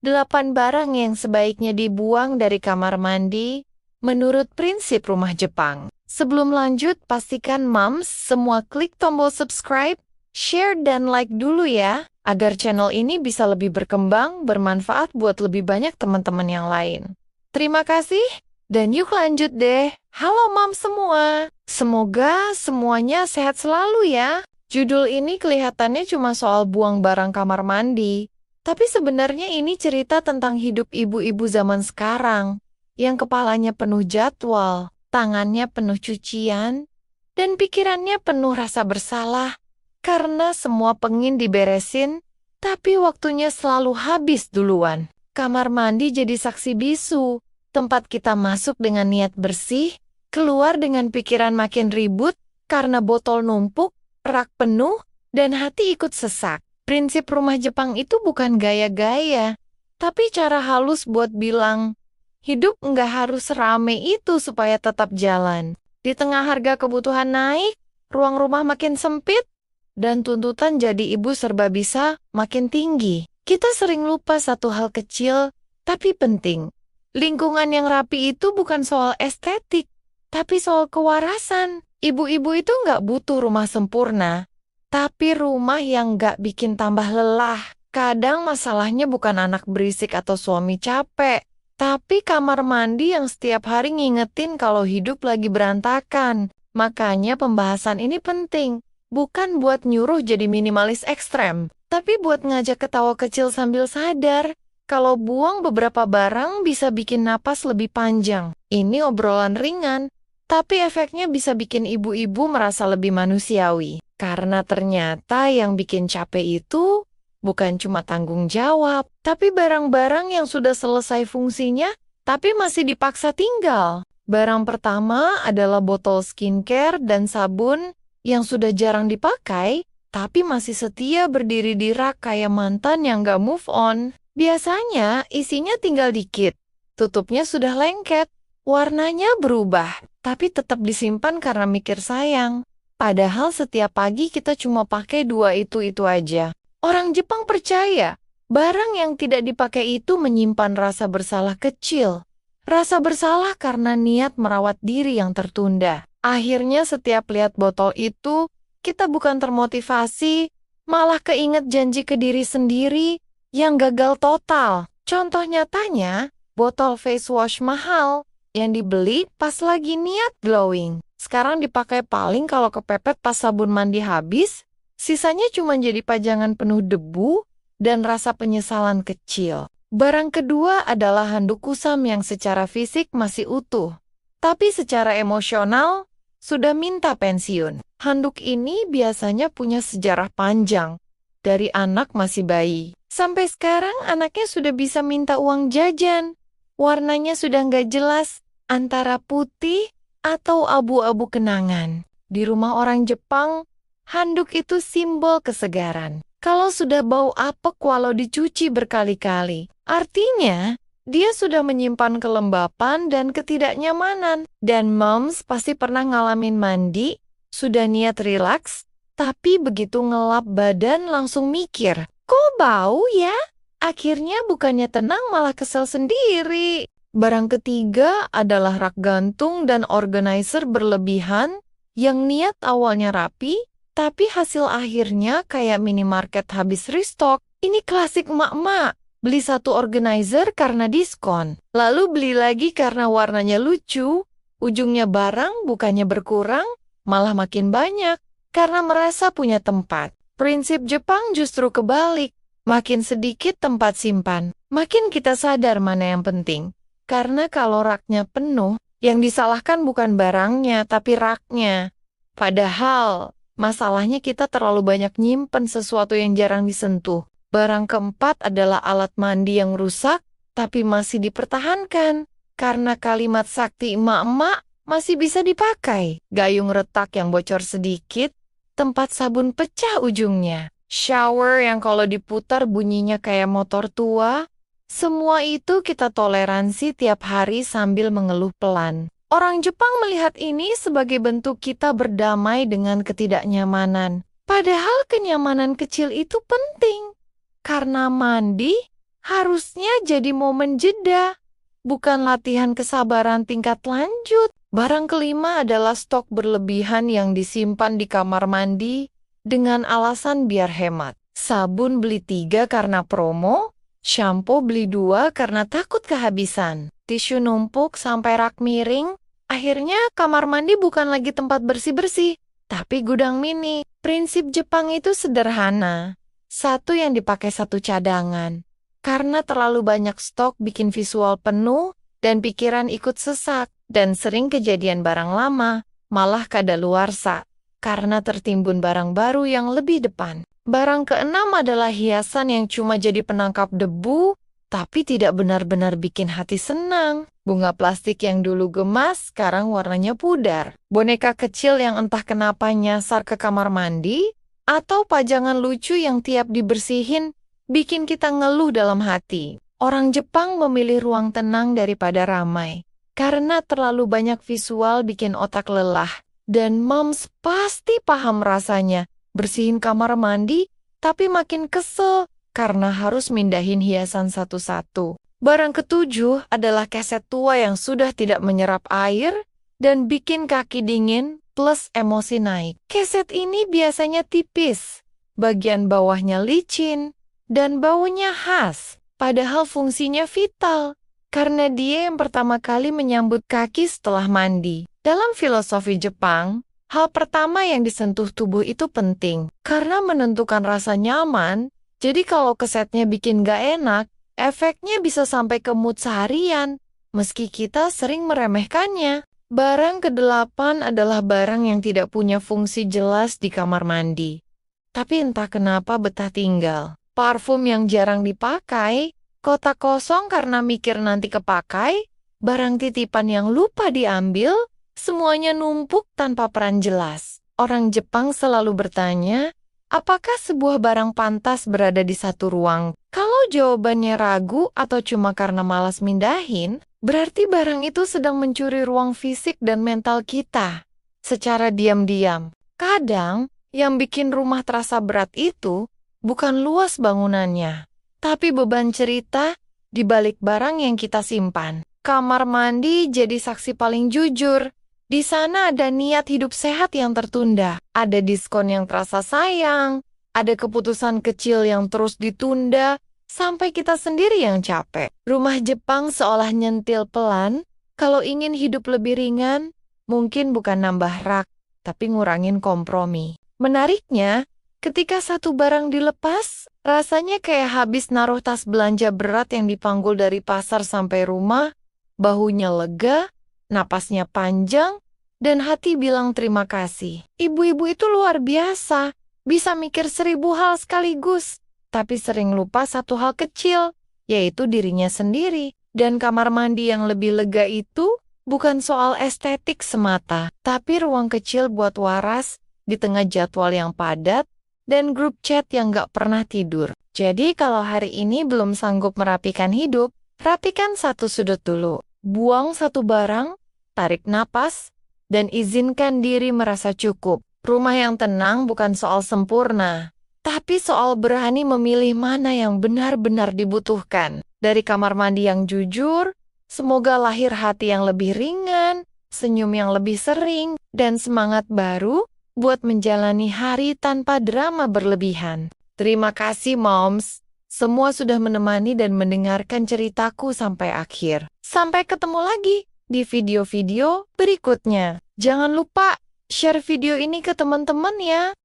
8 barang yang sebaiknya dibuang dari kamar mandi menurut prinsip rumah Jepang. Sebelum lanjut, pastikan Moms semua klik tombol subscribe, share, dan like dulu ya, agar channel ini bisa lebih berkembang, bermanfaat buat lebih banyak teman-teman yang lain. Terima kasih, dan yuk lanjut deh. Halo Moms semua, semoga semuanya sehat selalu ya. Judul ini kelihatannya cuma soal buang barang kamar mandi, tapi sebenarnya ini cerita tentang hidup ibu-ibu zaman sekarang, yang kepalanya penuh jadwal, tangannya penuh cucian, dan pikirannya penuh rasa bersalah karena semua pengin diberesin, tapi waktunya selalu habis duluan. Kamar mandi jadi saksi bisu, tempat kita masuk dengan niat bersih, keluar dengan pikiran makin ribut karena botol numpuk, rak penuh, dan hati ikut sesak. Prinsip rumah Jepang itu bukan gaya-gaya, tapi cara halus buat bilang, hidup nggak harus rame itu supaya tetap jalan. Di tengah harga kebutuhan naik, ruang rumah makin sempit, dan tuntutan jadi ibu serba bisa makin tinggi. Kita sering lupa satu hal kecil, tapi penting. Lingkungan yang rapi itu bukan soal estetik, tapi soal kewarasan. Ibu-ibu itu nggak butuh rumah sempurna, tapi rumah yang nggak bikin tambah lelah. Kadang masalahnya bukan anak berisik atau suami capek, tapi kamar mandi yang setiap hari ngingetin kalau hidup lagi berantakan. Makanya pembahasan ini penting, bukan buat nyuruh jadi minimalis ekstrem, tapi buat ngajak ketawa kecil sambil sadar kalau buang beberapa barang bisa bikin napas lebih panjang. Ini obrolan ringan, tapi efeknya bisa bikin ibu-ibu merasa lebih manusiawi. Karena ternyata yang bikin capek itu bukan cuma tanggung jawab, tapi barang-barang yang sudah selesai fungsinya, tapi masih dipaksa tinggal. Barang pertama adalah botol skincare dan sabun yang sudah jarang dipakai, tapi masih setia berdiri di rak kayak mantan yang gak move on. Biasanya isinya tinggal dikit, tutupnya sudah lengket, warnanya berubah, tapi tetap disimpan karena mikir sayang. Padahal setiap pagi kita cuma pakai 2 itu aja. Orang Jepang percaya, barang yang tidak dipakai itu menyimpan rasa bersalah kecil. Rasa bersalah karena niat merawat diri yang tertunda. Akhirnya setiap lihat botol itu, kita bukan termotivasi, malah keinget janji ke diri sendiri yang gagal total. Contoh nyatanya, botol face wash mahal yang dibeli pas lagi niat glowing. Sekarang dipakai paling kalau kepepet pas sabun mandi habis, sisanya cuma jadi pajangan penuh debu dan rasa penyesalan kecil. Barang kedua adalah handuk kusam yang secara fisik masih utuh, tapi secara emosional sudah minta pensiun. Handuk ini biasanya punya sejarah panjang, dari anak masih bayi. Sampai sekarang anaknya sudah bisa minta uang jajan. Warnanya sudah nggak jelas, antara putih atau abu-abu kenangan. Di rumah orang Jepang, handuk itu simbol kesegaran. Kalau sudah bau apek walau dicuci berkali-kali, artinya dia sudah menyimpan kelembapan dan ketidaknyamanan. Dan moms pasti pernah ngalamin mandi, sudah niat rilaks, tapi begitu ngelap badan langsung mikir, kok bau ya? Akhirnya bukannya tenang malah kesel sendiri. Barang ketiga adalah rak gantung dan organizer berlebihan yang niat awalnya rapi, tapi hasil akhirnya kayak minimarket habis restock. Ini klasik emak-emak. Beli satu organizer karena diskon, lalu beli lagi karena warnanya lucu. Ujungnya barang bukannya berkurang, malah makin banyak karena merasa punya tempat. Prinsip Jepang justru kebalik. Makin sedikit tempat simpan, makin kita sadar mana yang penting. Karena kalau raknya penuh, yang disalahkan bukan barangnya, tapi raknya. Padahal masalahnya kita terlalu banyak nyimpen sesuatu yang jarang disentuh. Barang keempat adalah alat mandi yang rusak, tapi masih dipertahankan. Karena kalimat sakti emak-emak masih bisa dipakai. Gayung retak yang bocor sedikit, tempat sabun pecah ujungnya. Shower yang kalau diputar bunyinya kayak motor tua. Semua itu kita toleransi tiap hari sambil mengeluh pelan. Orang Jepang melihat ini sebagai bentuk kita berdamai dengan ketidaknyamanan. Padahal kenyamanan kecil itu penting. Karena mandi Harusnya jadi momen jeda, bukan latihan kesabaran tingkat lanjut. Barang kelima adalah stok berlebihan yang disimpan di kamar mandi dengan alasan biar hemat. Sabun beli 3 karena promo, shampoo beli 2 karena takut kehabisan. Tisu numpuk sampai rak miring, akhirnya kamar mandi bukan lagi tempat bersih-bersih, tapi gudang mini. Prinsip Jepang itu sederhana. Satu yang dipakai satu cadangan. Karena terlalu banyak stok bikin visual penuh dan pikiran ikut sesak. Dan sering kejadian barang lama malah kadaluarsa karena tertimbun barang baru yang lebih depan. Barang keenam adalah hiasan yang cuma jadi penangkap debu, tapi tidak benar-benar bikin hati senang. Bunga plastik yang dulu gemas, sekarang warnanya pudar. Boneka kecil yang entah kenapa nyasar ke kamar mandi, atau pajangan lucu yang tiap dibersihin bikin kita ngeluh dalam hati. Orang Jepang memilih ruang tenang daripada ramai. Karena terlalu banyak visual bikin otak lelah. Dan moms pasti paham rasanya. Bersihin kamar mandi, tapi makin kesel karena harus mindahin hiasan satu-satu. Barang ketujuh adalah keset tua yang sudah tidak menyerap air dan bikin kaki dingin plus emosi naik. Keset ini biasanya tipis, bagian bawahnya licin, dan baunya khas, padahal fungsinya vital. Karena dia yang pertama kali menyambut kaki setelah mandi. Dalam filosofi Jepang, hal pertama yang disentuh tubuh itu penting. Karena menentukan rasa nyaman, jadi kalau kesetnya bikin gak enak, efeknya bisa sampai ke mood seharian, meski kita sering meremehkannya. Barang kedelapan adalah barang yang tidak punya fungsi jelas di kamar mandi. Tapi entah kenapa betah tinggal. Parfum yang jarang dipakai, kotak kosong karena mikir nanti kepakai, barang titipan yang lupa diambil, semuanya numpuk tanpa peran jelas. Orang Jepang selalu bertanya, apakah sebuah barang pantas berada di satu ruang? Kalau jawabannya ragu atau cuma karena malas mindahin, berarti barang itu sedang mencuri ruang fisik dan mental kita secara diam-diam. Kadang, yang bikin rumah terasa berat itu bukan luas bangunannya, tapi beban cerita di balik barang yang kita simpan. Kamar mandi jadi saksi paling jujur. Di sana ada niat hidup sehat yang tertunda, ada diskon yang terasa sayang, ada keputusan kecil yang terus ditunda, sampai kita sendiri yang capek. Rumah Jepang seolah nyentil pelan, kalau ingin hidup lebih ringan, mungkin bukan nambah rak, tapi ngurangin kompromi. Menariknya, ketika satu barang dilepas, rasanya kayak habis naruh tas belanja berat yang dipanggul dari pasar sampai rumah, bahunya lega, napasnya panjang, dan hati bilang terima kasih. Ibu-ibu itu luar biasa, bisa mikir 1000 hal sekaligus, tapi sering lupa satu hal kecil, yaitu dirinya sendiri. Dan kamar mandi yang lebih lega itu bukan soal estetik semata, tapi ruang kecil buat waras di tengah jadwal yang padat, dan grup chat yang gak pernah tidur. Jadi kalau hari ini belum sanggup merapikan hidup, rapikan satu sudut dulu. Buang satu barang, tarik napas, dan izinkan diri merasa cukup. Rumah yang tenang bukan soal sempurna, tapi soal berani memilih mana yang benar-benar dibutuhkan. Dari kamar mandi yang jujur, semoga lahir hati yang lebih ringan, senyum yang lebih sering, dan semangat baru buat menjalani hari tanpa drama berlebihan. Terima kasih, Moms. Semua sudah menemani dan mendengarkan ceritaku sampai akhir. Sampai ketemu lagi di video-video berikutnya. Jangan lupa share video ini ke teman-teman ya.